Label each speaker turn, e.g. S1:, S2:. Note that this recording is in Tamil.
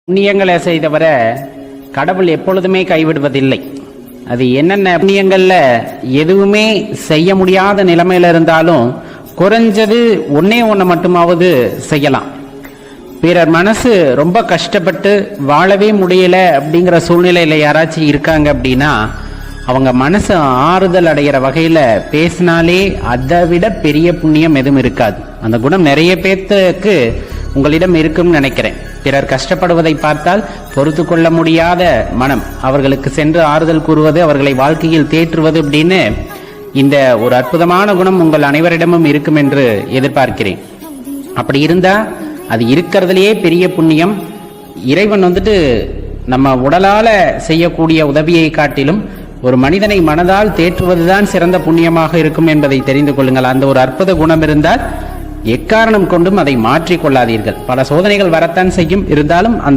S1: புண்ணியங்களை செய்தவரை கடவுள் எப்பொழுதுமே கைவிடுவதில்லை. அது என்னென்ன புண்ணியங்கள்ல எதுவுமே செய்ய முடியாத நிலைமையில இருந்தாலும் குறைஞ்சது ஒன்னே ஒன்று மட்டுமாவது செய்யலாம். பிறர் மனசு ரொம்ப கஷ்டப்பட்டு வாழவே முடியல அப்படிங்கிற சூழ்நிலையில யாராச்சும் இருக்காங்க அப்படின்னா அவங்க மனசு ஆறுதல் அடைகிற வகையில பேசினாலே அதை விட பெரிய புண்ணியம் எதுவும் இருக்காது. அந்த குணம் நிறைய பேர்த்துக்கு உங்களிடம் இருக்கும்னு நினைக்கிறேன். பிறர் கஷ்டப்படுவதை பார்த்தால் பொறுத்து கொள்ள முடியாத மனம், அவர்களுக்கு சென்று ஆறுதல் கூறுவது, அவர்களை வாழ்க்கையில் தேற்றுவது அப்படின்னு இந்த ஒரு அற்புதமான குணம் உங்கள் அனைவரிடமும் இருக்கும் என்று எதிர்பார்க்கிறேன். அப்படி இருந்தா அது இருக்கிறதுலேயே பெரிய புண்ணியம். இறைவன் நம்ம உடலால செய்யக்கூடிய உதவியை காட்டிலும் ஒரு மனிதனை மனதால் தேற்றுவதுதான் சிறந்த புண்ணியமாக இருக்கும் என்பதை தெரிந்து கொள்ளுங்கள். அந்த ஒரு அற்புத குணம் இருந்தால் எக்காரணம் கொண்டும் அதை மாற்றிக் கொள்ளாதீர்கள். பல சோதனைகள் வரத்தான் செய்யும், இருந்தாலும் அந்த